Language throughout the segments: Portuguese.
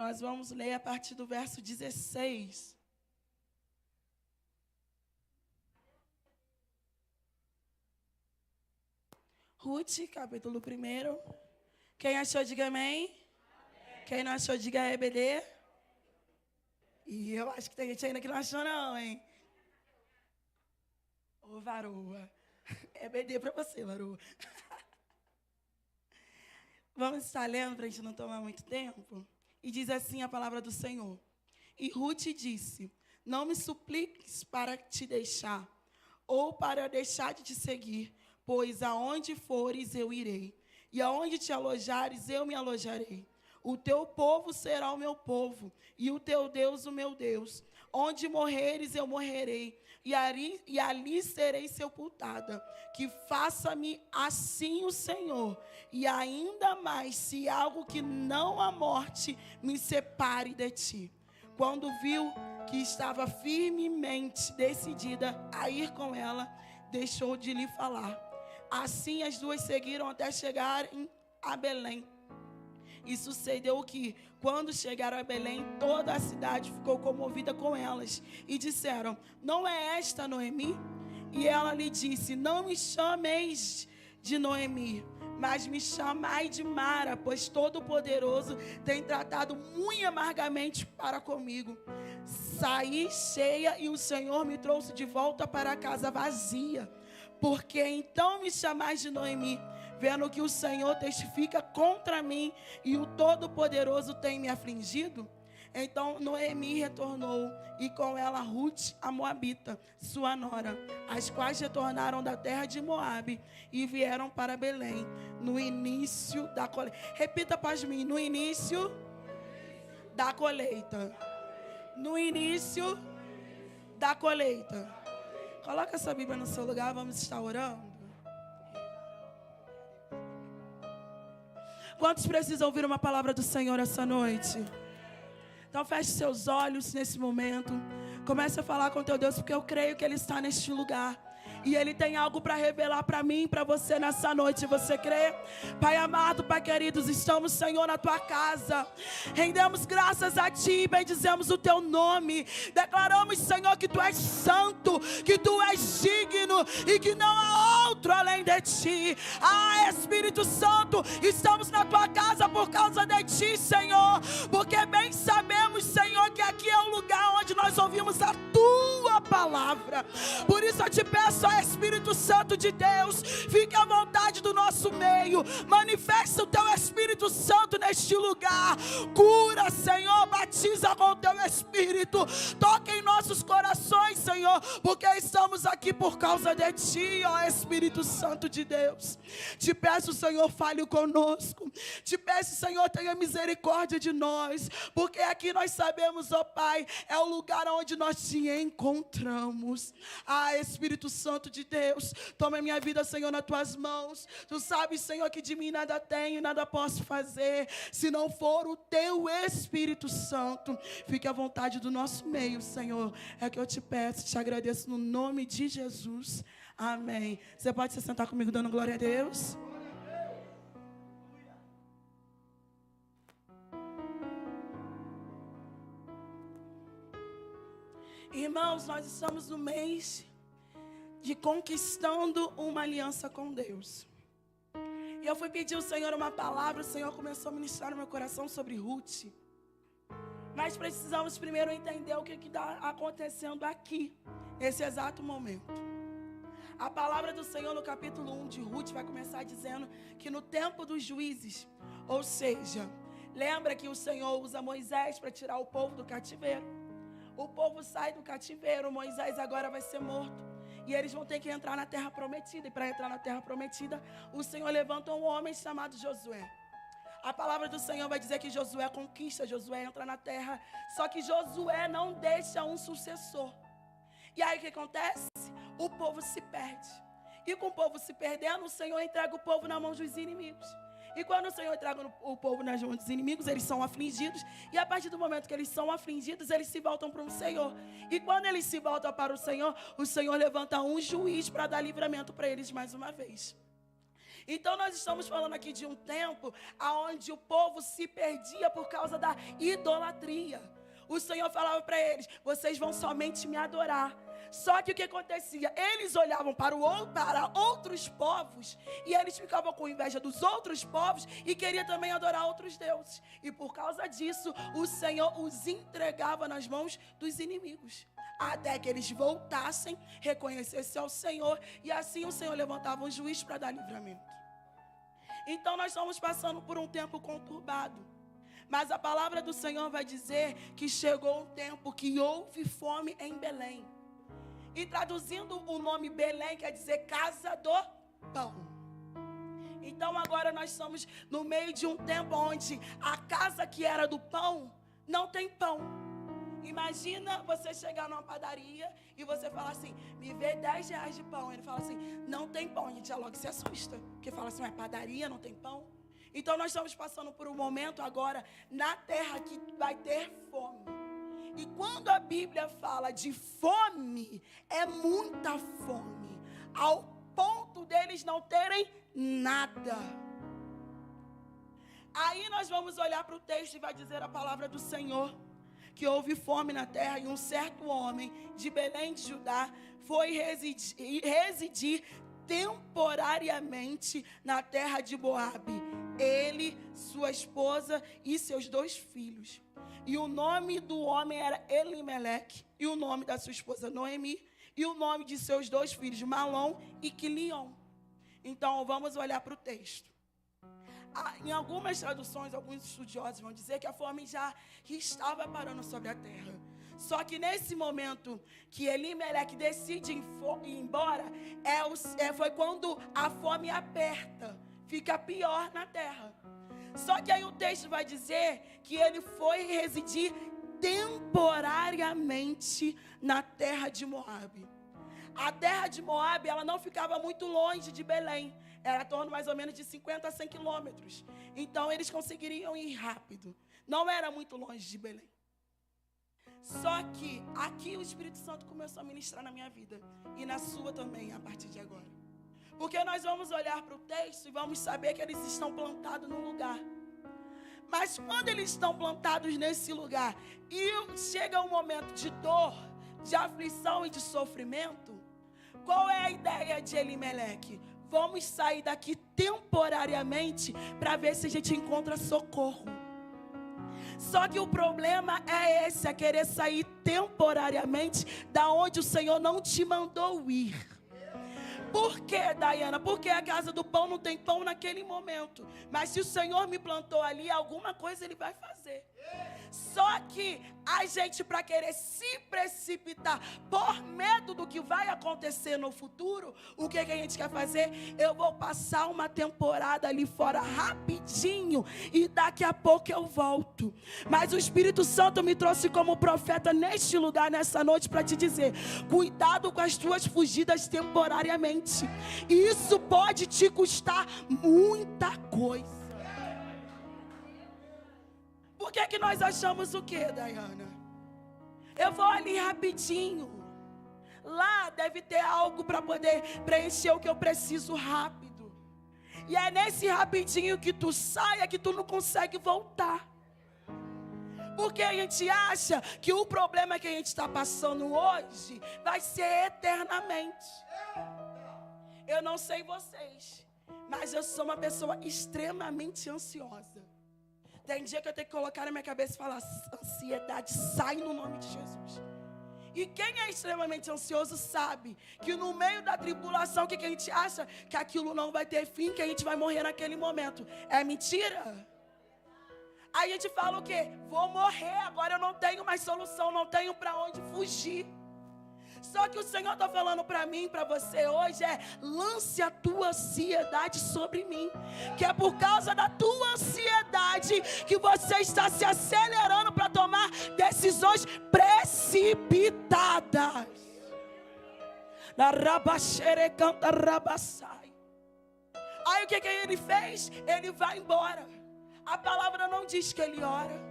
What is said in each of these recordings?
Nós vamos ler a partir do verso 16. Ruth, capítulo 1. Quem achou, diga amém. Amém. Quem não achou, diga EBD. E eu acho que tem gente ainda que não achou não, hein? Ô, varoa. EBD para você, varoa. Vamos estar lendo para a gente não tomar muito tempo. E diz assim a palavra do Senhor. E Ruth disse: não me supliques para te deixar, ou para deixar de te seguir, pois aonde fores eu irei, e aonde te alojares eu me alojarei. O teu povo será o meu povo, e o teu Deus o meu Deus. Onde morreres eu morrerei, e ali serei sepultada. Que faça-me assim o Senhor, e ainda mais se algo que não a morte me separe de ti. Quando viu que estava firmemente decidida a ir com ela, deixou de lhe falar. Assim as duas seguiram até chegarem a Belém. E sucedeu que, quando chegaram a Belém, toda a cidade ficou comovida com elas. E disseram: não é esta Noemi? E ela lhe disse: não me chameis de Noemi, mas me chamai de Mara, pois Todo-Poderoso tem tratado muito amargamente para comigo. Saí cheia e o Senhor me trouxe de volta para a casa vazia. Porque então me chamais de Noemi, vendo que o Senhor testifica contra mim e o Todo-Poderoso tem me afligido? Então Noemi retornou, e com ela Ruth, a Moabita, sua nora, as quais retornaram da terra de Moabe e vieram para Belém, no início da colheita. Repita para mim: no início da colheita. No início da colheita. Coloca essa Bíblia no seu lugar, vamos estar orando. Quantos precisam ouvir uma palavra do Senhor essa noite? Então feche seus olhos nesse momento. Comece a falar com teu Deus, porque eu creio que Ele está neste lugar. E Ele tem algo para revelar para mim e para você nessa noite. Você crê? Pai amado, Pai queridos, estamos, Senhor, na Tua casa. Rendemos graças a Ti, bendizemos o Teu nome. Declaramos, Senhor, que Tu és santo, que Tu és digno e que não há outro além de Ti. Ah, Espírito Santo, estamos na Tua casa por causa de Ti, Senhor. Porque bem sabemos, Senhor, que aqui é o lugar onde nós ouvimos a Tua palavra. Por isso eu te peço, ó Espírito Santo de Deus, fique à vontade do nosso meio. Manifesta o Teu Espírito Santo neste lugar. Cura, Senhor, batiza com o Teu Espírito. Toca em nossos corações, Senhor, porque estamos aqui por causa de Ti, ó Espírito Santo de Deus. Te peço, Senhor, fale conosco. Te peço, Senhor, tenha misericórdia de nós, porque aqui nós sabemos, ó Pai, é o lugar onde nós te encontramos. Ah, Espírito Santo de Deus, toma a minha vida, Senhor, nas Tuas mãos. Tu sabes, Senhor, que de mim nada tenho, nada posso fazer, se não for o Teu Espírito Santo. Fique à vontade do nosso meio, Senhor. É que eu te peço, te agradeço no nome de Jesus. Amém. Você pode se sentar comigo dando glória a Deus? Irmãos, nós estamos no mês de conquistando uma aliança com Deus. E eu fui pedir ao Senhor uma palavra, o Senhor começou a ministrar no meu coração sobre Ruth. Mas precisamos primeiro entender o que está acontecendo aqui, nesse exato momento. A palavra do Senhor no capítulo 1 de Ruth vai começar dizendo que no tempo dos juízes, ou seja, lembra que o Senhor usa Moisés para tirar o povo do cativeiro. O povo sai do cativeiro, Moisés agora vai ser morto. E eles vão ter que entrar na terra prometida. E para entrar na terra prometida, o Senhor levanta um homem chamado Josué. A palavra do Senhor vai dizer que Josué conquista, Josué entra na terra. Só que Josué não deixa um sucessor. E aí o que acontece? O povo se perde. E com o povo se perdendo, o Senhor entrega o povo na mão dos inimigos. E quando o Senhor entrega o povo nas mãos dos inimigos, eles são afligidos. E a partir do momento que eles são afligidos, eles se voltam para o Senhor. E quando eles se voltam para o Senhor levanta um juiz para dar livramento para eles mais uma vez. Então nós estamos falando aqui de um tempo onde o povo se perdia por causa da idolatria. O Senhor falava para eles: vocês vão somente me adorar. Só que o que acontecia? Eles olhavam para outros povos e eles ficavam com inveja dos outros povos e queriam também adorar outros deuses. E por causa disso, o Senhor os entregava nas mãos dos inimigos, até que eles voltassem, reconhecessem ao Senhor, e assim o Senhor levantava um juiz para dar livramento. Então nós estamos passando por um tempo conturbado, mas a palavra do Senhor vai dizer que chegou um tempo que houve fome em Belém. E traduzindo o nome Belém quer dizer casa do pão. Então agora nós estamos no meio de um tempo onde a casa que era do pão não tem pão. Imagina você chegar numa padaria e você falar assim: me vê 10 reais de pão. Ele fala assim: não tem pão. A gente já logo se assusta, porque fala assim: é padaria, não tem pão. Então nós estamos passando por um momento agora na terra que vai ter fome. E quando a Bíblia fala de fome, é muita fome, ao ponto deles não terem nada. Aí nós vamos olhar para o texto e vai dizer a palavra do Senhor, que houve fome na terra e um certo homem de Belém de Judá foi residir temporariamente na terra de Moabe. Ele, sua esposa e seus 2 filhos. E o nome do homem era Elimeleque, e o nome da sua esposa Noemi, e o nome de seus 2 filhos Malom e Quilion. Então vamos olhar para o texto. Em algumas traduções, alguns estudiosos vão dizer que a fome já estava parando sobre a terra. Só que nesse momento que Elimeleque decide ir embora, foi quando a fome aperta, fica pior na terra. Só que aí o texto vai dizer que ele foi residir temporariamente na terra de Moabe. A terra de Moabe, ela não ficava muito longe de Belém. Era em torno mais ou menos de 50 a 100 quilômetros. Então eles conseguiriam ir rápido. Não era muito longe de Belém. Só que aqui o Espírito Santo começou a ministrar na minha vida. E na sua também, a partir de agora. Porque nós vamos olhar para o texto e vamos saber que eles estão plantados num lugar. Mas quando eles estão plantados nesse lugar e chega um momento de dor, de aflição e de sofrimento, qual é a ideia de Elimeleque? Vamos sair daqui temporariamente para ver se a gente encontra socorro. Só que o problema é esse, é querer sair temporariamente da onde o Senhor não te mandou ir. Por que, Dayana? Porque a casa do pão não tem pão naquele momento. Mas se o Senhor me plantou ali, alguma coisa Ele vai fazer. Só que a gente, para querer se precipitar por medo do que vai acontecer no futuro, o que a gente quer fazer? Eu vou passar uma temporada ali fora rapidinho e daqui a pouco eu volto. Mas o Espírito Santo me trouxe como profeta neste lugar, nessa noite, para te dizer: cuidado com as tuas fugidas temporariamente. Isso pode te custar muita coisa. Por que nós achamos o quê, Dayana? Eu vou ali rapidinho. Lá deve ter algo para poder preencher o que eu preciso rápido. E é nesse rapidinho que tu sai, é que tu não consegue voltar. Porque a gente acha que o problema que a gente está passando hoje vai ser eternamente. Eu não sei vocês, mas eu sou uma pessoa extremamente ansiosa. Tem dia que eu tenho que colocar na minha cabeça e falar: ansiedade, sai no nome de Jesus. E quem é extremamente ansioso sabe que no meio da tribulação, o que a gente acha? Que aquilo não vai ter fim, que a gente vai morrer naquele momento. É mentira? Aí a gente fala o quê? Vou morrer, agora eu não tenho mais solução, não tenho para onde fugir. Só que o Senhor está falando para mim, para você hoje, lance a tua ansiedade sobre mim. Que é por causa da tua ansiedade que você está se acelerando para tomar decisões precipitadas. Na rabaxere canta rabaçai. Aí o que ele fez? Ele vai embora. A palavra não diz que ele ora.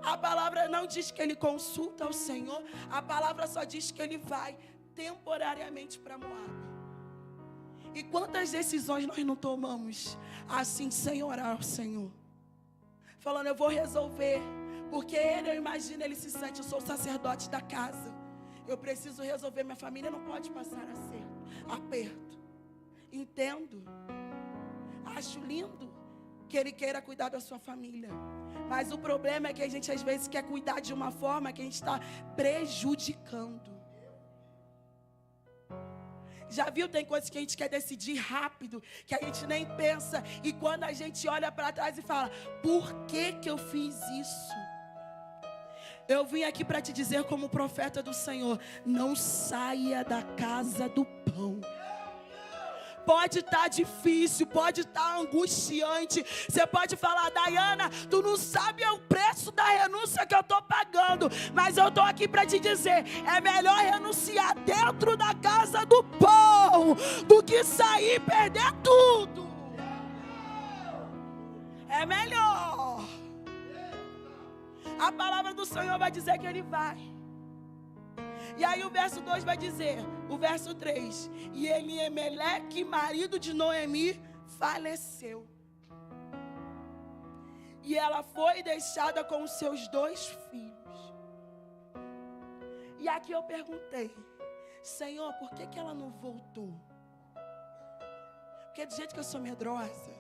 A palavra não diz que ele consulta ao Senhor. A palavra só diz que ele vai temporariamente para Moabe. E quantas decisões nós não tomamos assim, sem orar ao Senhor? Falando, eu vou resolver. Porque ele, eu imagino, ele se sente, eu sou o sacerdote da casa. Eu preciso resolver, minha família não pode passar aperto. Entendo. Acho lindo que ele queira cuidar da sua família. Mas o problema é que a gente às vezes quer cuidar de uma forma que a gente está prejudicando. Já viu, tem coisas que a gente quer decidir rápido, que a gente nem pensa. E quando a gente olha para trás e fala, por que eu fiz isso? Eu vim aqui para te dizer como profeta do Senhor, não saia da casa do pão. Pode estar difícil, pode estar angustiante. Você pode falar, Dayana, tu não sabe o preço da renúncia que eu estou pagando. Mas eu estou aqui para te dizer, é melhor renunciar dentro da casa do pão do que sair e perder tudo. É melhor. A palavra do Senhor vai dizer que Ele vai. E aí o verso 2 vai dizer, o verso 3, e Elimeleque, marido de Noemi, faleceu. E ela foi deixada com os seus 2 filhos. E aqui eu perguntei, Senhor, por que ela não voltou? Porque do jeito que eu sou medrosa,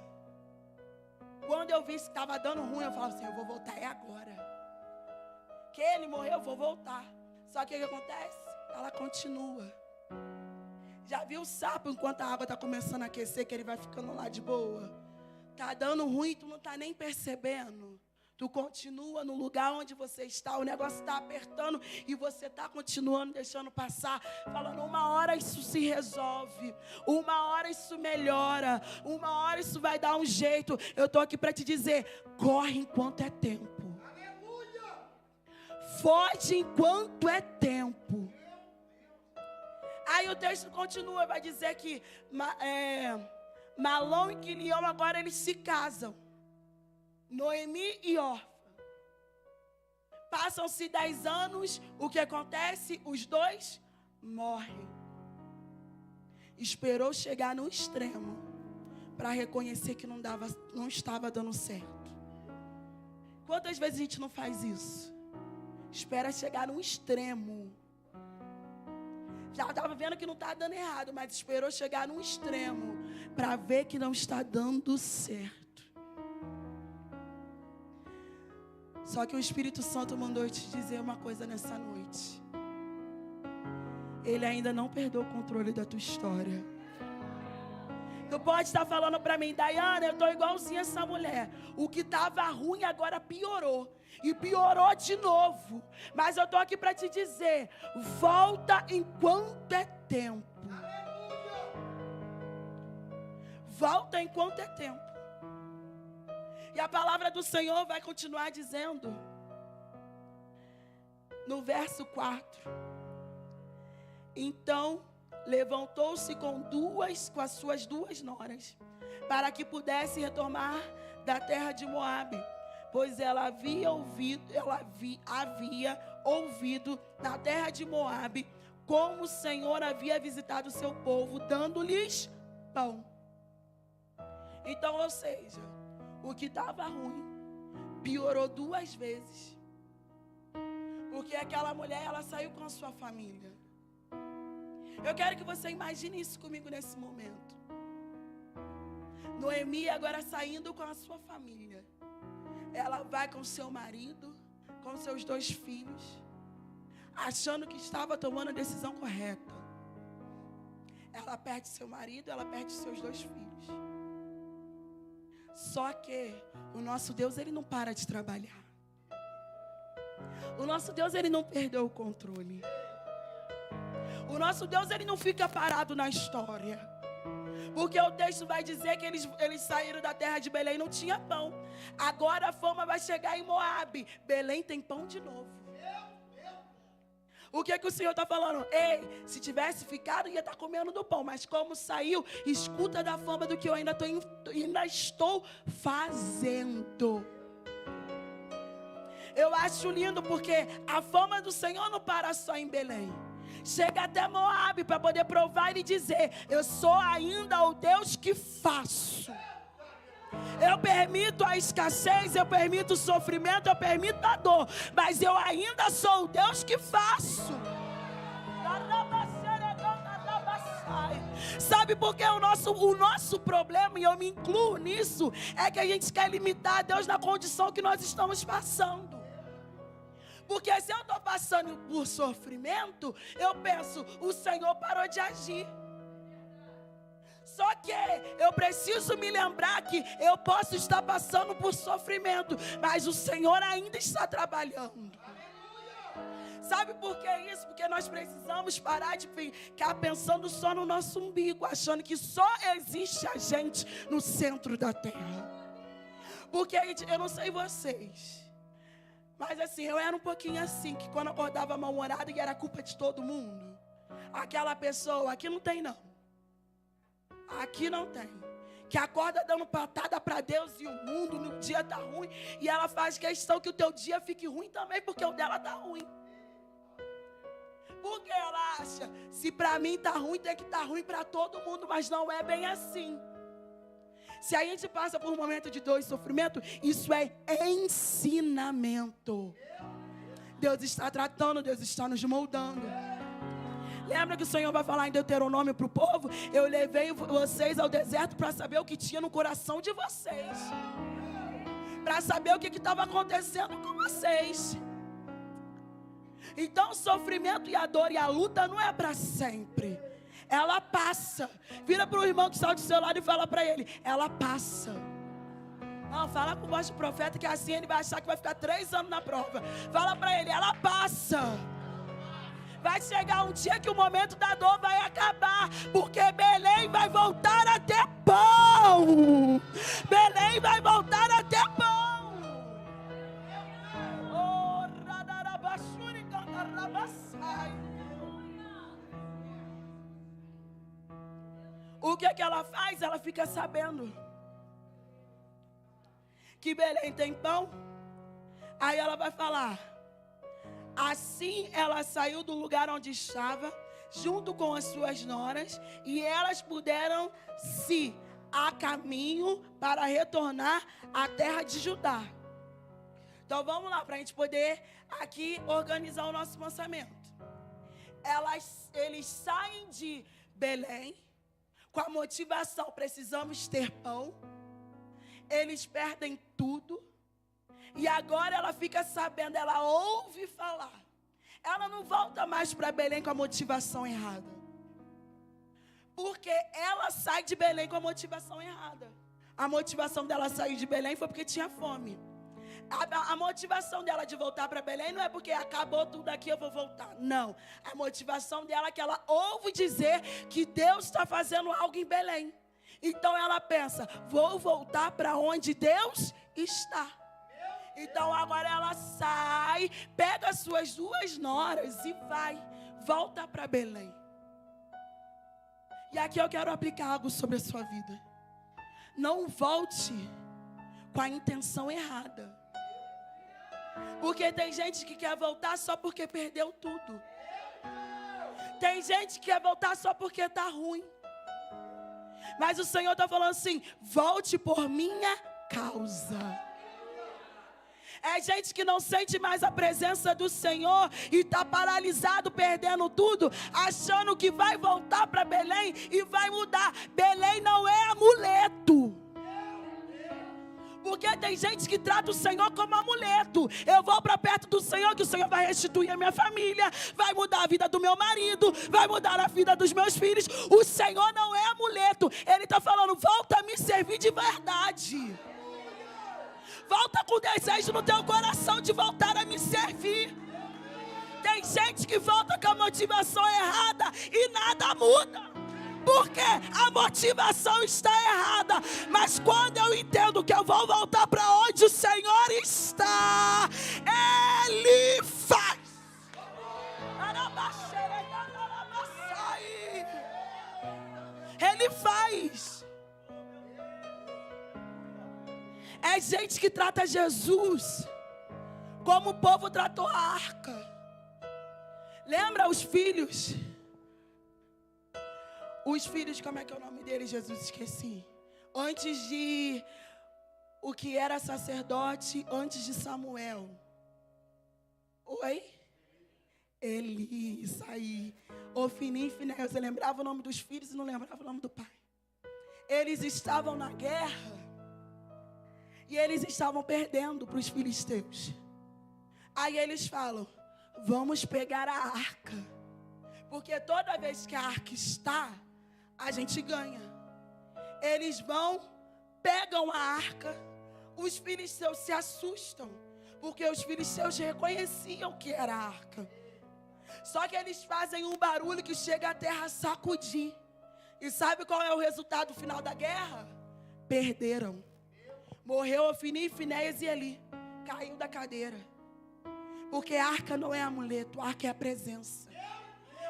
quando eu vi que estava dando ruim, eu falava assim, eu vou voltar agora. Que ele morreu, eu vou voltar. Só que o que acontece? Ela continua. Já viu o sapo enquanto a água está começando a aquecer, que ele vai ficando lá de boa? Tá dando ruim, tu não está nem percebendo. Tu continua no lugar onde você está, o negócio está apertando e você está continuando, deixando passar, falando, uma hora isso se resolve, uma hora isso melhora, uma hora isso vai dar um jeito. Eu estou aqui para te dizer, corre enquanto é tempo. Foge enquanto é tempo. Aí o texto continua, vai dizer que Malom e Quilião agora eles se casam. Noemi e Orfa. Passam-se 10 anos, o que acontece? Os 2 morrem. Esperou chegar no extremo para reconhecer que não estava dando certo. Quantas vezes a gente não faz isso? Espera chegar no extremo. Já estava vendo que não está dando errado, mas esperou chegar no extremo para ver que não está dando certo. Só que o Espírito Santo mandou te dizer uma coisa nessa noite. Ele ainda não perdeu o controle da tua história. Tu pode estar falando para mim, Dayana, eu estou igualzinha essa mulher. O que estava ruim agora piorou. E piorou de novo. Mas eu estou aqui para te dizer, volta enquanto é tempo. Volta enquanto é tempo. E a palavra do Senhor vai continuar dizendo, no verso 4. Então, levantou-se com as suas 2 noras, para que pudesse retornar da terra de Moabe, pois ela havia ouvido na terra de Moabe como o Senhor havia visitado o seu povo, dando-lhes pão. Então, ou seja, o que estava ruim piorou 2 vezes, porque aquela mulher, ela saiu com a sua família. Eu quero que você imagine isso comigo nesse momento. Noemi agora saindo com a sua família. Ela vai com seu marido, com seus 2 filhos, achando que estava tomando a decisão correta. Ela perde seu marido, ela perde seus 2 filhos. Só que o nosso Deus, Ele não para de trabalhar. O nosso Deus, Ele não perdeu o controle. O nosso Deus, Ele não fica parado na história. Porque o texto vai dizer que eles saíram da terra de Belém e não tinha pão. Agora a fama vai chegar em Moabe. Belém tem pão de novo. O que o Senhor está falando? Ei, se tivesse ficado, ia estar comendo do pão. Mas como saiu, escuta da fama do que eu ainda estou fazendo. Eu acho lindo porque a fama do Senhor não para só em Belém. chega até Moabe para poder provar e dizer: eu sou ainda o Deus que faço. Eu permito a escassez, eu permito o sofrimento, eu permito a dor, mas eu ainda sou o Deus que faço. Sabe por que o nosso problema, e eu me incluo nisso, é que a gente quer limitar Deus na condição que nós estamos passando. Porque se eu estou passando por sofrimento, eu penso, o Senhor parou de agir. Só que eu preciso me lembrar que eu posso estar passando por sofrimento, mas o Senhor ainda está trabalhando. Sabe por que isso? Porque nós precisamos parar de ficar pensando só no nosso umbigo, achando que só existe a gente no centro da terra. Porque eu não sei vocês, mas assim, eu era um pouquinho assim, que quando eu acordava mal-humorada e era culpa de todo mundo, aquela pessoa, aqui não tem não. Aqui não tem. Que acorda dando patada para Deus e o mundo, no dia está ruim, e ela faz questão que o teu dia fique ruim também, porque o dela está ruim. Porque ela acha, se para mim está ruim, tem que estar ruim para todo mundo, mas não é bem assim. Se a gente passa por um momento de dor e sofrimento, isso é ensinamento. Deus está tratando, Deus está nos moldando. Lembra que o Senhor vai falar em Deuteronômio para o povo? Eu levei vocês ao deserto para saber o que tinha no coração de vocês. Para saber o que estava acontecendo com vocês. Então o sofrimento e a dor e a luta não é para sempre. Ela passa. Vira para o irmão que está do seu lado e fala para ele: ela passa. Não, fala com voz de profeta, que assim ele vai achar que vai ficar 3 anos na prova. Fala para ele: ela passa. Vai chegar um dia que o momento da dor vai acabar, porque Belém vai voltar a ter pão. Belém vai voltar a ter pão. O que é que ela faz? Ela fica sabendo que Belém tem pão. Aí ela vai falar: assim ela saiu do lugar onde estava, junto com as suas noras, e elas puderam se a caminho para retornar à terra de Judá. Então vamos lá, para a gente poder aqui organizar o nosso pensamento. Eles saem de Belém com a motivação: precisamos ter pão. Eles perdem tudo. E agora ela fica sabendo, ela ouve falar. Ela não volta mais para Belém com a motivação errada. Porque ela sai de Belém com a motivação errada. A motivação dela sair de Belém foi porque tinha fome. A motivação dela de voltar para Belém não é porque acabou tudo aqui, eu vou voltar. Não. A motivação dela é que ela ouve dizer que Deus está fazendo algo em Belém. Então ela pensa: vou voltar para onde Deus está. Então agora ela sai, pega as suas 2 noras e volta para Belém. E aqui eu quero aplicar algo sobre a sua vida. Não volte com a intenção errada. Porque tem gente que quer voltar só porque perdeu tudo. Tem gente que quer voltar só porque está ruim. Mas o Senhor está falando assim: volte por minha causa. É gente que não sente mais a presença do Senhor e está paralisado, perdendo tudo, achando que vai voltar para Belém e vai mudar. Belém não é amuleto. Porque tem gente que trata o Senhor como amuleto. Eu vou para perto do Senhor, que o Senhor vai restituir a minha família, vai mudar a vida do meu marido, vai mudar a vida dos meus filhos. O Senhor não é amuleto. Ele está falando: volta a me servir de verdade. Volta com desejo no teu coração de voltar a me servir. Tem gente que volta com a motivação errada e nada muda. Porque a motivação está errada. Mas quando eu entendo que eu vou voltar para onde o Senhor está, Ele faz. Ele faz. É gente que trata Jesus como o povo tratou a arca. Lembra os filhos? Os filhos, como é que é o nome deles? Jesus, esqueci. Antes de o que era sacerdote, antes de Samuel. Oi? Eli, isso aí. Ofni e Finéias. Você lembrava o nome dos filhos e não lembrava o nome do pai. Eles estavam na guerra. E eles estavam perdendo para os filisteus. Aí eles falam, vamos pegar a arca. Porque toda vez que a arca está, a gente ganha. Eles vão, pegam a arca. Os filisteus se assustam. Porque os filisteus reconheciam que era a arca. Só que eles fazem um barulho que chega a terra a sacudir. E sabe qual é o resultado final da guerra? Perderam. Morreu Ofni, Finéias e Eli. Caiu da cadeira. Porque a arca não é amuleto, a arca é a presença.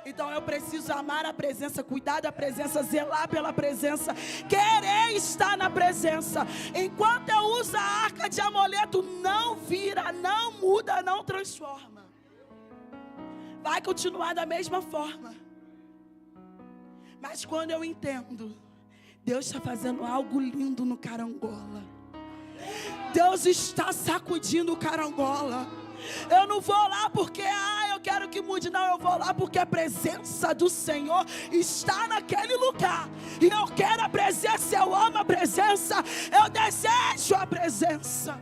Então eu preciso amar a presença, cuidar da presença, zelar pela presença, querer estar na presença. Enquanto eu uso a arca de amuleto, não vira, não muda, não transforma. Vai continuar da mesma forma. Mas quando eu entendo, Deus está fazendo algo lindo no Carangola. Deus está sacudindo o Carangola. Eu não vou lá porque eu quero que mude. Não, eu vou lá porque a presença do Senhor está naquele lugar. E eu quero a presença, eu amo a presença, eu desejo a presença.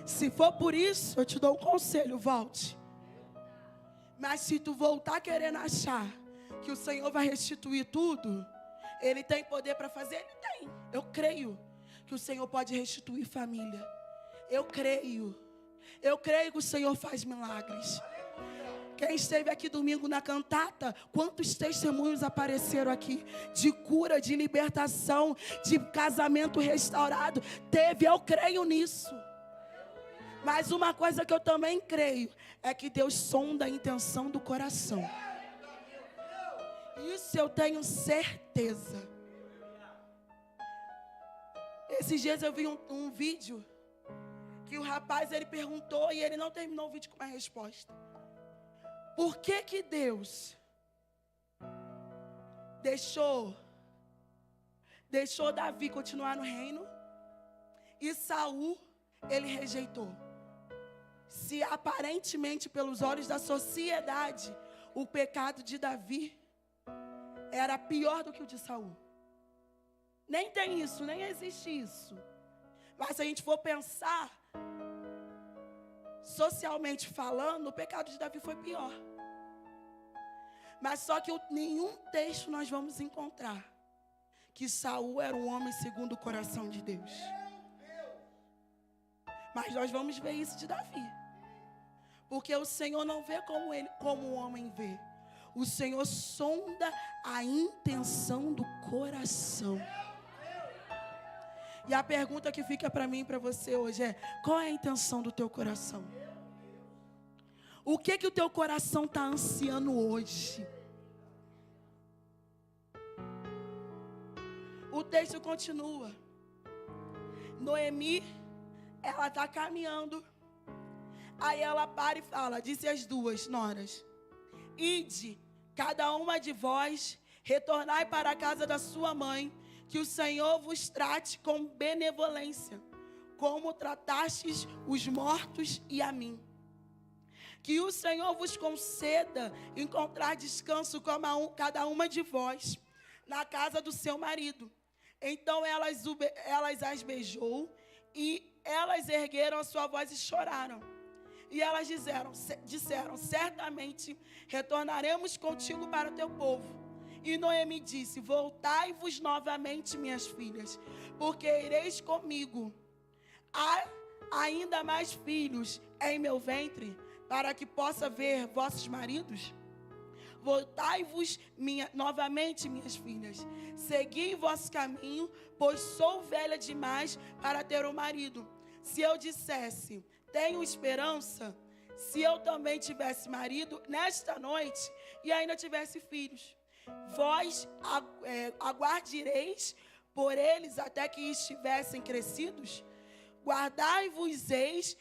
Se for por isso, eu te dou um conselho, volte. Mas se tu voltar querendo achar que o Senhor vai restituir tudo, Ele tem poder para fazer? Ele tem. Eu creio que o Senhor pode restituir família. Eu creio que o Senhor faz milagres. Quem esteve aqui domingo na cantata, quantos testemunhos apareceram aqui de cura, de libertação, de casamento restaurado? Teve, eu creio nisso. Mas uma coisa que eu também creio é que Deus sonda a intenção do coração. Isso eu tenho certeza. Esses dias eu vi um vídeo que o rapaz, ele perguntou e ele não terminou o vídeo com uma resposta. Por que Deus deixou Davi continuar no reino e Saul ele rejeitou? Se aparentemente pelos olhos da sociedade o pecado de Davi era pior do que o de Saul. Nem tem isso, nem existe isso. Mas se a gente for pensar, socialmente falando, o pecado de Davi foi pior. Mas só que nenhum texto nós vamos encontrar que Saul era um homem segundo o coração de Deus. Mas nós vamos ver isso de Davi. Porque o Senhor não vê como o homem vê. O Senhor sonda a intenção do coração. E a pergunta que fica para mim e para você hoje é: qual é a intenção do teu coração? O que o teu coração está ansiando hoje? O texto continua. Noemi, ela está caminhando. Aí ela para e fala, disse as duas noras: ide, cada uma de vós, retornai para a casa da sua mãe, que o Senhor vos trate com benevolência, como tratastes os mortos e a mim. Que o Senhor vos conceda encontrar descanso como cada uma de vós, na casa do seu marido. Então elas as beijou, e elas ergueram a sua voz e choraram. E elas disseram, certamente retornaremos contigo para o teu povo. E Noemi disse, voltai-vos novamente, minhas filhas, porque ireis comigo. Há ainda mais filhos em meu ventre, para que possa ver vossos maridos? Voltai-vos novamente, minhas filhas. Segui vosso caminho, pois sou velha demais para ter um marido. Se eu dissesse, tenho esperança, se eu também tivesse marido nesta noite e ainda tivesse filhos, vós aguardareis por eles até que estivessem crescidos? Guardai-vos-eis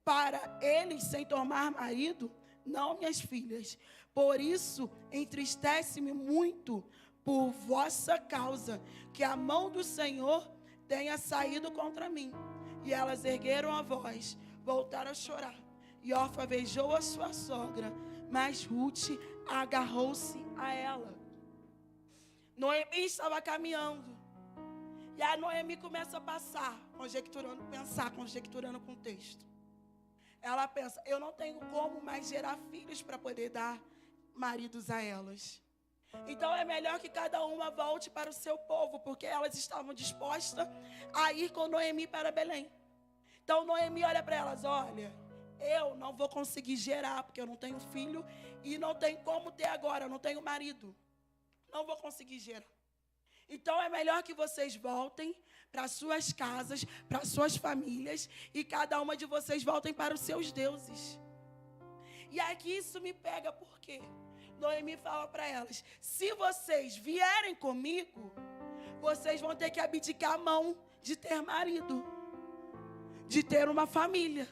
para eles sem tomar marido? Não, minhas filhas. Por isso, entristece-me muito por vossa causa, que a mão do Senhor tenha saído contra mim. E elas ergueram a voz, voltaram a chorar. E Orfa beijou a sua sogra, mas Ruth agarrou-se a ela. Noemi estava caminhando. E a Noemi começa a pensar com o texto. Ela pensa, eu não tenho como mais gerar filhos para poder dar maridos a elas. Então é melhor que cada uma volte para o seu povo, porque elas estavam dispostas a ir com Noemi para Belém. Então Noemi olha para elas, olha, eu não vou conseguir gerar, porque eu não tenho filho e não tenho como ter agora, eu não tenho marido. Não vou conseguir gerar. Então é melhor que vocês voltem para suas casas, para suas famílias, e cada uma de vocês voltem para os seus deuses. E aqui isso me pega, por quê? Noemi fala para elas, se vocês vierem comigo, vocês vão ter que abdicar a mão de ter marido, de ter uma família.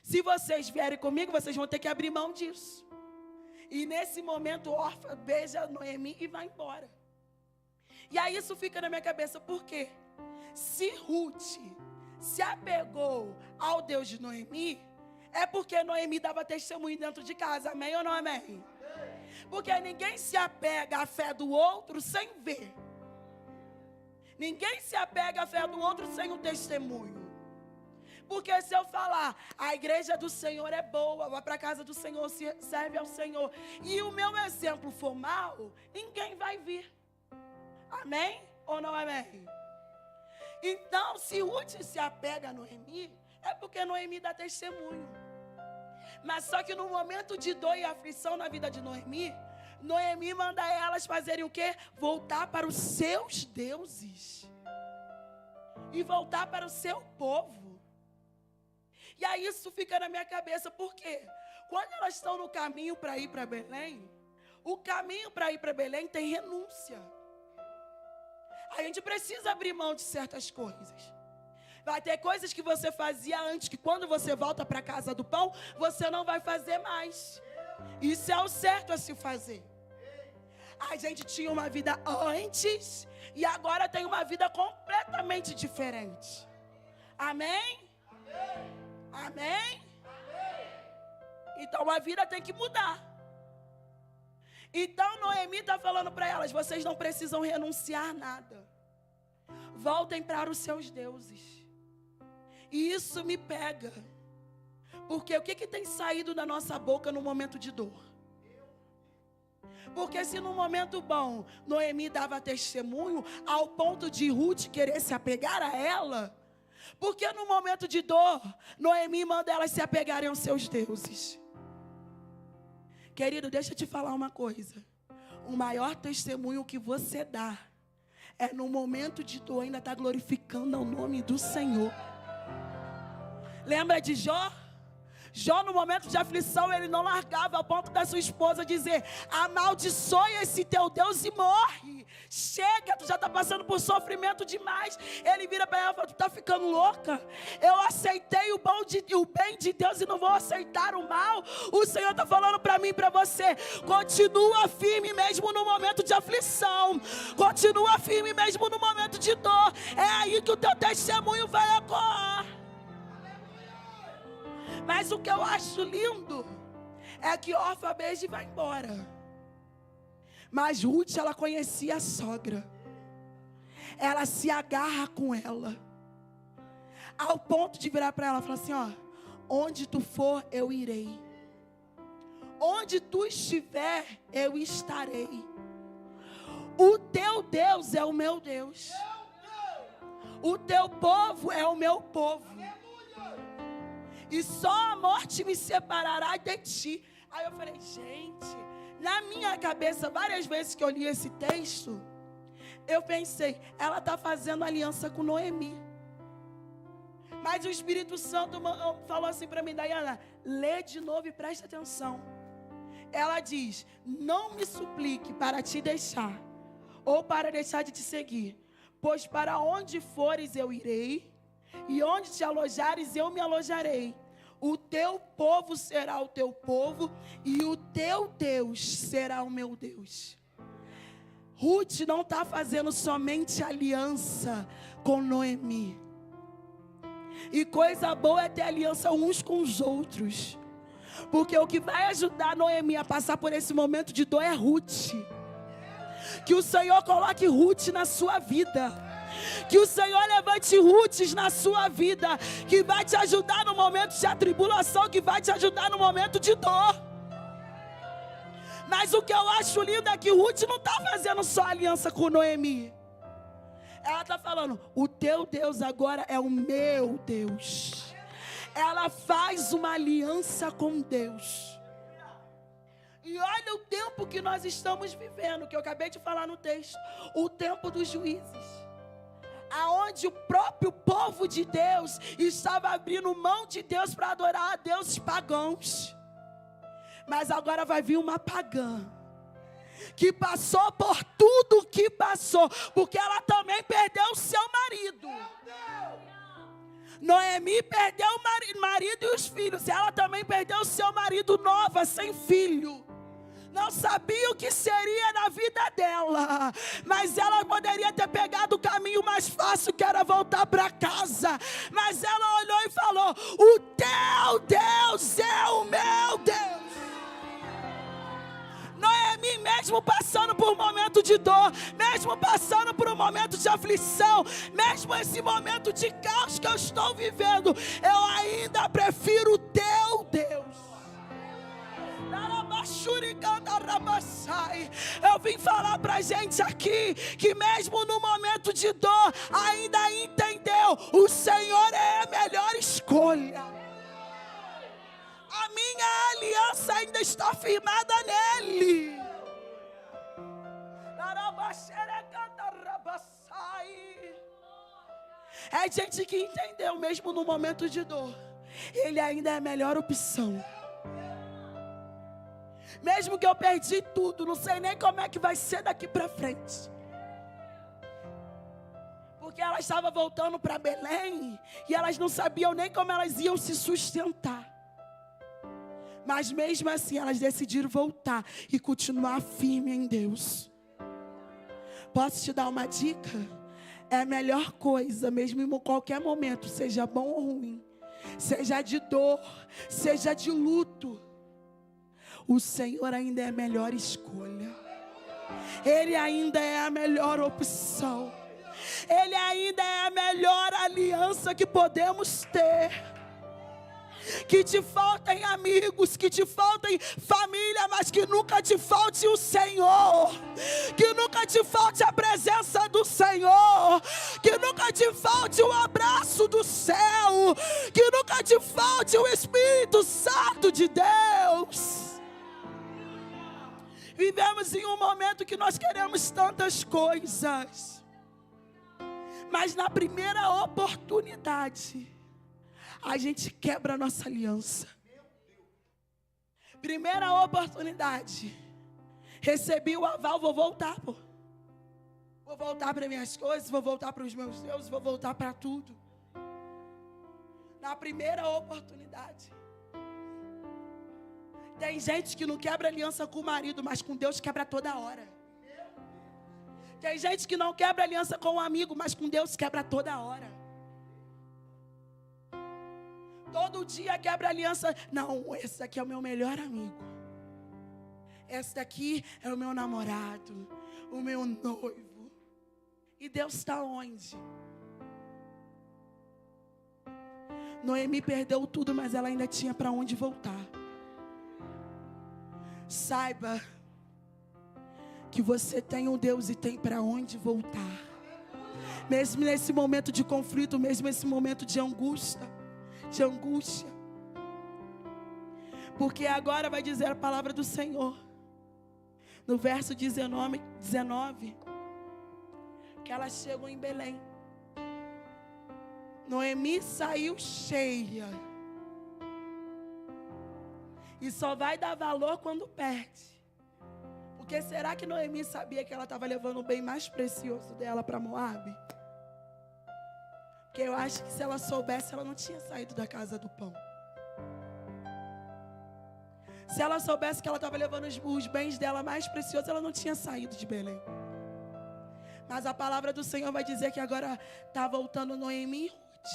Se vocês vierem comigo, vocês vão ter que abrir mão disso. E nesse momento, Orfa beija Noemi e vai embora. E aí isso fica na minha cabeça, por quê? Se Ruth se apegou ao Deus de Noemi, é porque Noemi dava testemunho dentro de casa, amém ou não amém? Porque ninguém se apega à fé do outro sem ver. Ninguém se apega à fé do outro sem um testemunho. Porque se eu falar, a igreja do Senhor é boa, vá para a casa do Senhor, serve ao Senhor, e o meu exemplo for mau, ninguém vai vir. Amém ou não amém? Então, se Ruth se apega a Noemi, é porque Noemi dá testemunho. Mas só que no momento de dor e aflição na vida de Noemi, Noemi manda elas fazerem o quê? Voltar para os seus deuses. E voltar para o seu povo. E aí isso fica na minha cabeça, por quê? Quando elas estão no caminho para ir para Belém, o caminho para ir para Belém tem renúncia. A gente precisa abrir mão de certas coisas. Vai ter coisas que você fazia antes, que quando você volta para a casa do pão, você não vai fazer mais. Isso é o certo a se fazer. A gente tinha uma vida antes e agora tem uma vida completamente diferente. Amém? Amém? Então a vida tem que mudar. Então Noemi está falando para elas, vocês não precisam renunciar a nada. Voltem para os seus deuses. E isso me pega. Porque o que tem saído da nossa boca no momento de dor? Porque se no momento bom Noemi dava testemunho ao ponto de Ruth querer se apegar a ela, porque no momento de dor Noemi manda elas se apegarem aos seus deuses. Querido, deixa eu te falar uma coisa. O maior testemunho que você dá é no momento de dor ainda estar glorificando o nome do Senhor. Lembra de Jó? Jó, no momento de aflição, ele não largava, ao ponto da sua esposa dizer, amaldiçoe esse teu Deus e morre. Chega, tu já está passando por sofrimento demais. Ele vira para ela e fala, tu está ficando louca? Eu aceitei o bem de Deus e não vou aceitar o mal. O Senhor está falando para mim e para você, continua firme mesmo no momento de aflição. Continua firme mesmo no momento de dor. É aí que o teu testemunho vai ecoar. Mas o que eu acho lindo é que Orfa beija e vai embora. Mas Ruth, ela conhecia a sogra. Ela se agarra com ela. Ao ponto de virar para ela e falar assim, ó, onde tu for, eu irei. Onde tu estiver, eu estarei. O teu Deus é o meu Deus. O teu povo é o meu povo. E só a morte me separará de ti. Aí eu falei, gente, na minha cabeça, várias vezes que eu li esse texto, eu pensei, ela está fazendo aliança com Noemi. Mas o Espírito Santo falou assim para mim, Dayana, lê de novo e presta atenção. Ela diz, não me suplique para te deixar, ou para deixar de te seguir, pois para onde fores eu irei, E onde te alojares, eu me alojarei. O teu povo será o teu povo, e o teu Deus será o meu Deus. Ruth não está fazendo somente aliança com Noemi. E coisa boa é ter aliança uns com os outros. Porque o que vai ajudar Noemi a passar por esse momento de dor é Ruth. Que o Senhor coloque Ruth na sua vida. Que o Senhor levante Ruths na sua vida, que vai te ajudar no momento de atribulação, que vai te ajudar no momento de dor. Mas o que eu acho lindo é que Ruth não está fazendo só aliança com Noemi. Ela está falando, o teu Deus agora é o meu Deus. Ela faz uma aliança com Deus. E olha o tempo que nós estamos vivendo, que eu acabei de falar no texto. O tempo dos juízes. Aonde o próprio povo de Deus estava abrindo mão de Deus para adorar a deuses pagãos. Mas agora vai vir uma pagã que passou por tudo que passou, porque ela também perdeu o seu marido. Noemi perdeu o marido e os filhos. Ela também perdeu o seu marido nova, sem filho. Não sabia o que seria na vida dela, mas ela poderia ter pegado o caminho mais fácil, que era voltar para casa. Mas ela olhou e falou, o teu Deus é o meu Deus. Noemi, mesmo passando por um momento de dor, mesmo passando por um momento de aflição, mesmo esse momento de caos que eu estou vivendo, eu ainda prefiro o teu Deus. Eu vim falar pra gente aqui que mesmo no momento de dor ainda entendeu, o Senhor é a melhor escolha. A minha aliança ainda está firmada nele. É gente que entendeu mesmo no momento de dor, ele ainda é a melhor opção. Mesmo que eu perdi tudo, não sei nem como é que vai ser daqui para frente. Porque elas estavam voltando para Belém e elas não sabiam nem como elas iam se sustentar. Mas mesmo assim elas decidiram voltar e continuar firme em Deus. Posso te dar uma dica? É a melhor coisa, mesmo em qualquer momento, seja bom ou ruim, seja de dor, seja de luto, o Senhor ainda é a melhor escolha. Ele ainda é a melhor opção. Ele ainda é a melhor aliança que podemos ter. Que te faltem amigos, que te faltem família, mas que nunca te falte o Senhor. Que nunca te falte a presença do Senhor. Que nunca te falte o abraço do céu. Que nunca te falte o Espírito Santo de Deus. Vivemos em um momento que nós queremos tantas coisas, mas na primeira oportunidade a gente quebra a nossa aliança. Primeira oportunidade, recebi o aval, vou voltar, pô. Vou voltar para minhas coisas, vou voltar para os meus deuses, vou voltar para tudo. Na primeira oportunidade. Tem gente que não quebra aliança com o marido, mas com Deus quebra toda hora. Tem gente que não quebra aliança com o amigo, mas com Deus quebra toda hora. Todo dia quebra aliança. Não, esse daqui é o meu melhor amigo. Esse daqui é o meu namorado, o meu noivo. E Deus está onde? Noemi perdeu tudo, mas ela ainda tinha para onde voltar. Saiba que você tem um Deus e tem para onde voltar. Mesmo nesse momento de conflito, mesmo nesse momento de angústia. Porque agora vai dizer a palavra do Senhor. No verso 19, que elas chegam em Belém. Noemi saiu cheia. E só vai dar valor quando perde. Porque será que Noemi sabia que ela estava levando o bem mais precioso dela para Moabe? Porque eu acho que se ela soubesse, ela não tinha saído da casa do pão. Se ela soubesse que ela estava levando os bens dela mais preciosos, ela não tinha saído de Belém. Mas a palavra do Senhor vai dizer que agora está voltando Noemi e Ruth.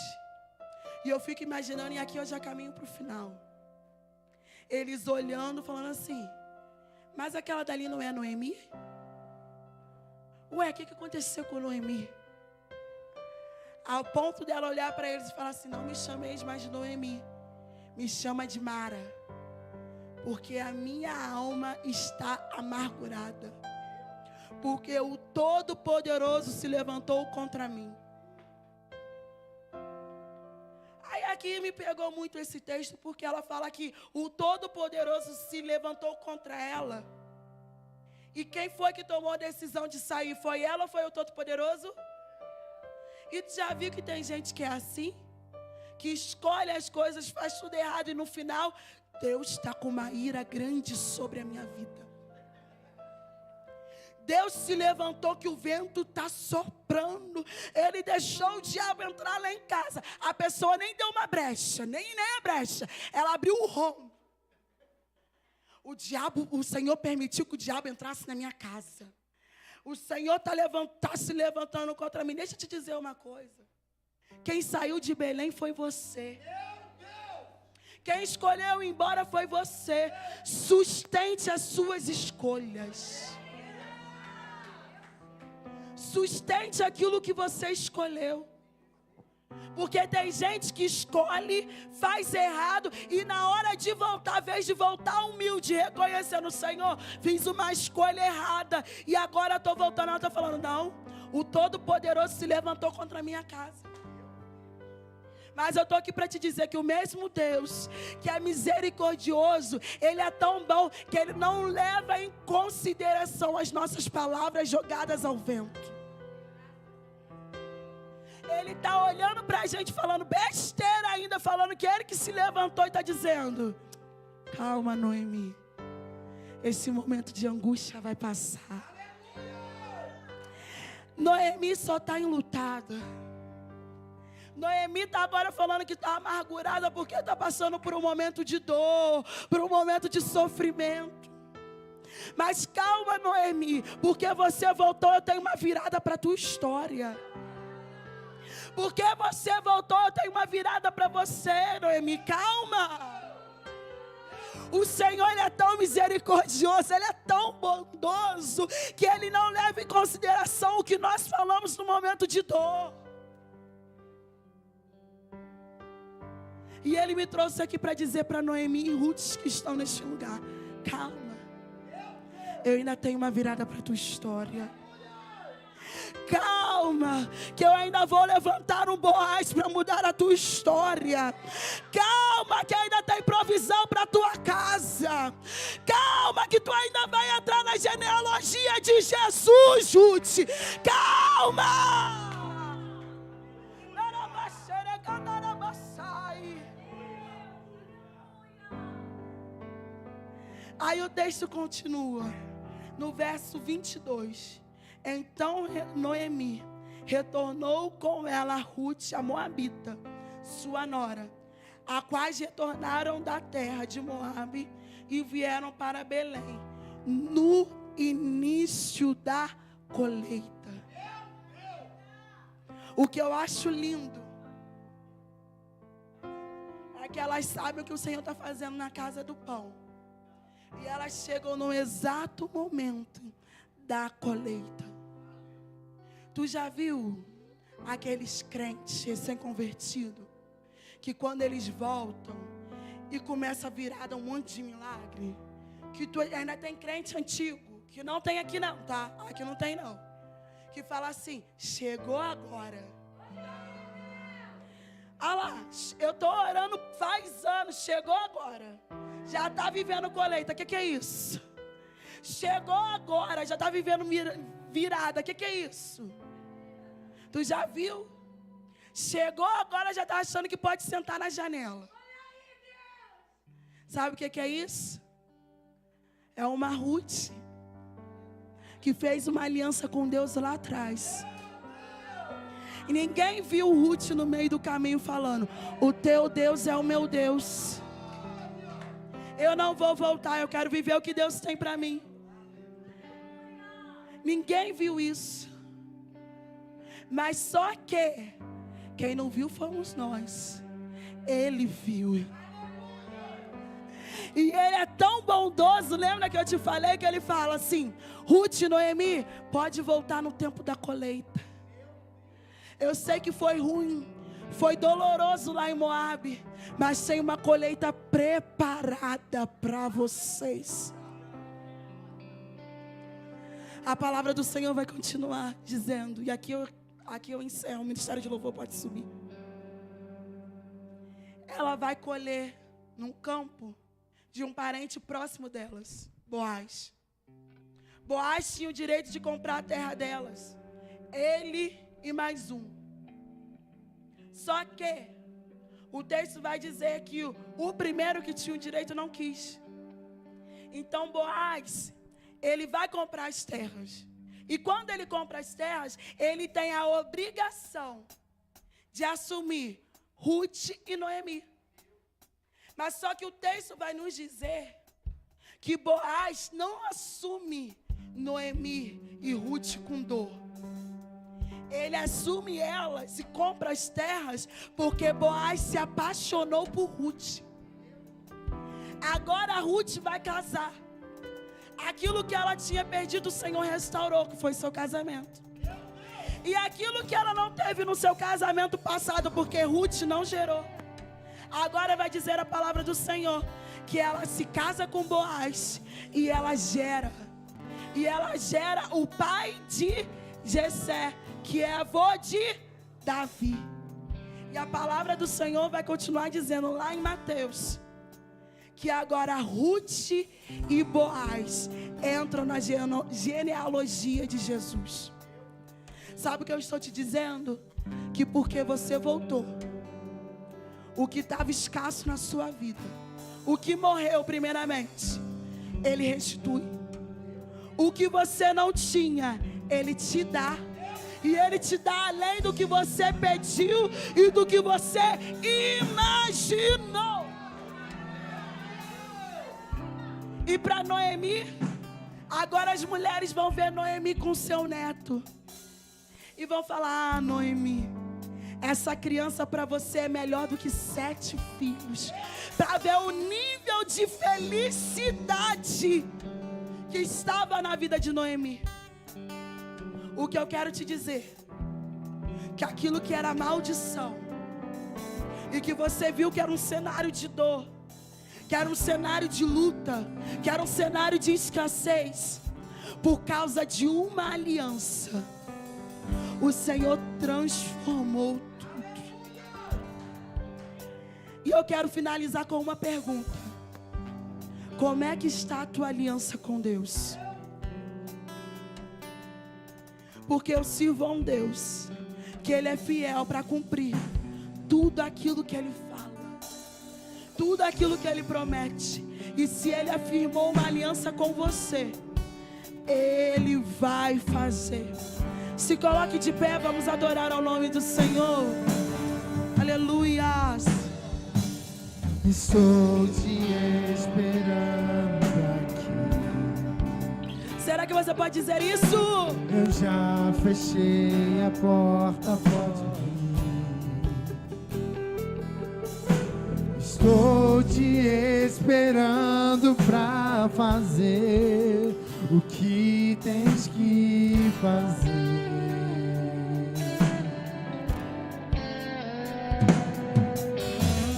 E eu fico imaginando, e aqui eu já caminho para o final. Eles olhando, falando assim: mas aquela dali não é Noemi? Ué, o que aconteceu com Noemi? Ao ponto dela olhar para eles e falar assim: não me chameis mais de Noemi, me chama de Mara, porque a minha alma está amargurada, porque o Todo-Poderoso se levantou contra mim. Aí aqui me pegou muito esse texto, porque ela fala que o Todo-Poderoso se levantou contra ela. E quem foi que tomou a decisão de sair? Foi ela ou foi o Todo-Poderoso? E tu já viu que tem gente que é assim? Que escolhe as coisas, faz tudo errado e no final, Deus está com uma ira grande sobre a minha vida. Deus se levantou que o vento está soprando. Ele deixou o diabo entrar lá em casa. A pessoa nem deu uma brecha, nem a brecha. Ela abriu o rombo. O Senhor permitiu que o diabo entrasse na minha casa. O Senhor está se levantando contra mim. Deixa eu te dizer uma coisa. Quem saiu de Belém foi você. Quem escolheu ir embora foi você. Sustente as suas escolhas. Sustente aquilo que você escolheu. Porque tem gente que escolhe, faz errado, e na hora de voltar, a vez de voltar humilde, reconhecendo: Senhor, fiz uma escolha errada, e agora estou voltando. Ela está falando: não, o Todo-Poderoso se levantou contra a minha casa. Mas eu estou aqui para te dizer que o mesmo Deus, que é misericordioso, Ele é tão bom, que Ele não leva em consideração as nossas palavras jogadas ao vento. Ele está olhando para a gente, falando besteira ainda, falando que Ele que se levantou e está dizendo: calma, Noemi, esse momento de angústia vai passar. Noemi só está enlutada. Noemi está agora falando que está amargurada porque está passando por um momento de dor, por um momento de sofrimento. Mas calma, Noemi, porque você voltou, eu tenho uma virada para a tua história. Porque você voltou, eu tenho uma virada para você, Noemi. Calma. O Senhor, Ele é tão misericordioso, Ele é tão bondoso, que Ele não leva em consideração o que nós falamos no momento de dor. E Ele me trouxe aqui para dizer para Noemi e Ruth que estão neste lugar: calma, eu ainda tenho uma virada para a tua história. Calma, que eu ainda vou levantar um Boaz para mudar a tua história. Calma, que ainda tem provisão para a tua casa. Calma, que tu ainda vai entrar na genealogia de Jesus, Ruth. Calma. Aí o texto continua, no verso 22. Então Noemi retornou com ela a Ruth, a moabita, sua nora, a quais retornaram da terra de Moabe e vieram para Belém, no início da colheita. O que eu acho lindo é que elas sabem o que o Senhor está fazendo na casa do pão. E elas chegam no exato momento da colheita. Tu já viu aqueles crentes recém-convertidos, que quando eles voltam e começa a virar um monte de milagre, que tu ainda tem crente antigo, que não tem aqui não, tá? Aqui não tem não. Que fala assim: chegou agora. Ah lá, eu estou orando faz anos, chegou agora. Já está vivendo colheita, o que é isso? Chegou agora, já está vivendo virada, o que é isso? Tu já viu? Chegou agora, já está achando que pode sentar na janela. Sabe o que é isso? É uma Ruth que fez uma aliança com Deus lá atrás. E ninguém viu Ruth no meio do caminho falando: o teu Deus é o meu Deus. Eu não vou voltar, eu quero viver o que Deus tem para mim. Ninguém viu isso. Mas só que quem não viu fomos nós. Ele viu. E ele é tão bondoso. Lembra que eu te falei que ele fala assim: Ruth e Noemi, pode voltar no tempo da colheita. Eu sei que foi ruim, foi doloroso lá em Moabe, mas tem uma colheita preparada para vocês. A palavra do Senhor vai continuar dizendo, e aqui eu encerro, o ministério de louvor pode subir. Ela vai colher num campo de um parente próximo delas, Boaz. Boaz tinha o direito de comprar a terra delas, ele e mais um. Só que o texto vai dizer que o primeiro que tinha o direito não quis. Então Boaz, ele vai comprar as terras. E quando ele compra as terras, ele tem a obrigação de assumir Ruth e Noemi. Mas só que o texto vai nos dizer que Boaz não assume Noemi e Ruth com dor. Ele assume elas e compra as terras porque Boaz se apaixonou por Ruth. Agora Ruth vai casar. Aquilo que ela tinha perdido, o Senhor restaurou, que foi seu casamento. E aquilo que ela não teve no seu casamento passado, porque Ruth não gerou, agora vai dizer a palavra do Senhor, que ela se casa com Boaz e ela gera. E ela gera o pai de Jessé, que é avô de Davi. E a palavra do Senhor vai continuar dizendo lá em Mateus, que agora Ruth e Boaz entram na genealogia de Jesus. Sabe o que eu estou te dizendo? Que porque você voltou, o que estava escasso na sua vida, o que morreu primeiramente, Ele restitui. O que você não tinha, Ele te dá. E Ele te dá além do que você pediu e do que você imaginou. E para Noemi, agora as mulheres vão ver Noemi com seu neto. E vão falar: ah, Noemi, essa criança para você é melhor do que 7 filhos. Para ver o nível de felicidade que estava na vida de Noemi. O que eu quero te dizer, que aquilo que era maldição, e que você viu que era um cenário de dor, que era um cenário de luta, que era um cenário de escassez, por causa de uma aliança, o Senhor transformou tudo. E eu quero finalizar com uma pergunta: como é que está a tua aliança com Deus? Porque eu sirvo a um Deus que Ele é fiel para cumprir tudo aquilo que Ele fala, tudo aquilo que Ele promete. E se Ele afirmou uma aliança com você, Ele vai fazer. Se coloque de pé, vamos adorar ao nome do Senhor. Aleluias. Estou te esperando aqui. Será que você pode dizer isso? Eu já fechei a porta, pode vir. Estou te esperando pra fazer o que tens que fazer.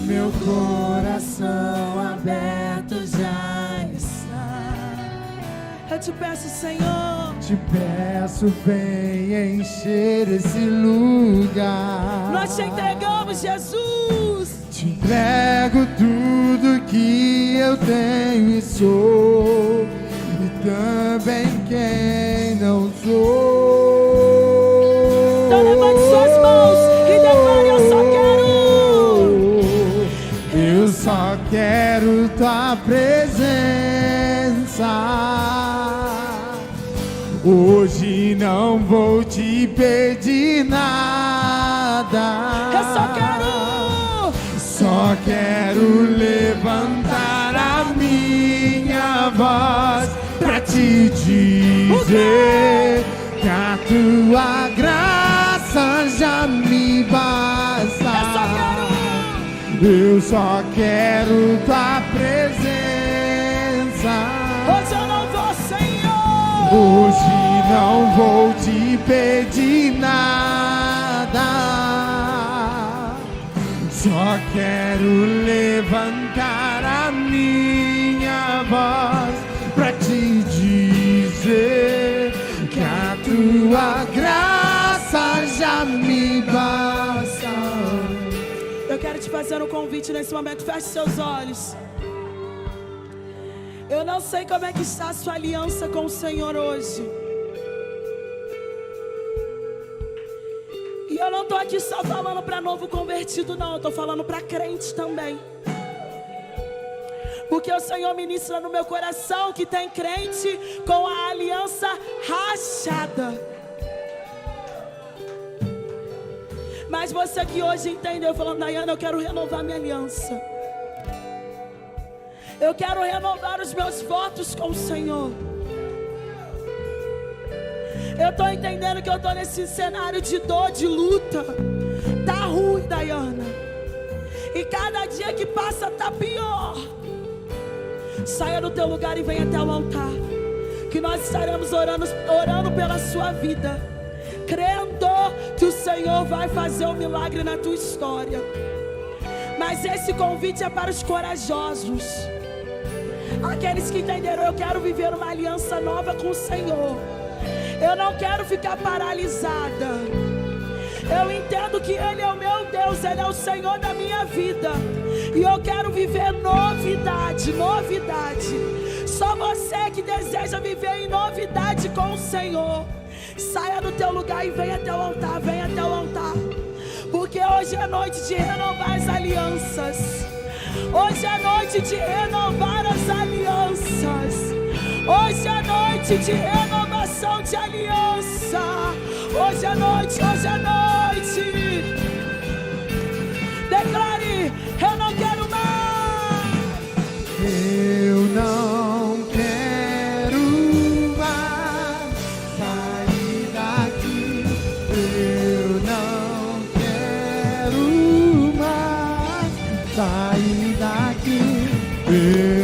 Meu coração aberto já está. Eu te peço, Senhor. Te peço, vem encher esse lugar. Nós te entregamos, Jesus. Te entrego tudo que eu tenho e sou, e também quem não sou. Então levante suas mãos e declare: eu só quero. Eu só quero tua presença. Hoje não vou te pedir nada. Só quero levantar a minha voz pra te dizer que a tua graça já me basta. Eu só quero tua presença. Hoje eu não vou, Senhor. Hoje não vou te pedir nada. Só quero levantar a minha voz pra te dizer que a tua graça já me basta. Eu quero te fazer um convite nesse momento. Feche seus olhos. Eu não sei como é que está a sua aliança com o Senhor hoje. E eu não estou aqui só falando para novo convertido, não. Eu estou falando para crente também. Porque o Senhor ministra no meu coração que tem crente com a aliança rachada. Mas você que hoje entendeu, falando: Daiana, eu quero renovar minha aliança. Eu quero renovar os meus votos com o Senhor. Eu estou entendendo que eu estou nesse cenário de dor, de luta. Tá ruim, Daiana. E cada dia que passa tá pior. Saia do teu lugar e venha até o altar, que nós estaremos orando pela sua vida, crendo que o Senhor vai fazer um milagre na tua história. Mas esse convite é para os corajosos, aqueles que entenderam: eu quero viver uma aliança nova com o Senhor. Eu não quero ficar paralisada. Eu entendo que Ele é o meu Deus, Ele é o Senhor da minha vida. E eu quero viver novidade, novidade. Só você que deseja viver em novidade com o Senhor, saia do teu lugar e venha até o altar, venha até o altar. Porque hoje é noite de renovar as alianças. Hoje é noite de renovar as alianças. Hoje é noite de renovação de aliança. Hoje é noite, hoje é noite. Declare: eu não quero mais. Eu não quero mais sair daqui. Eu não quero mais sair daqui.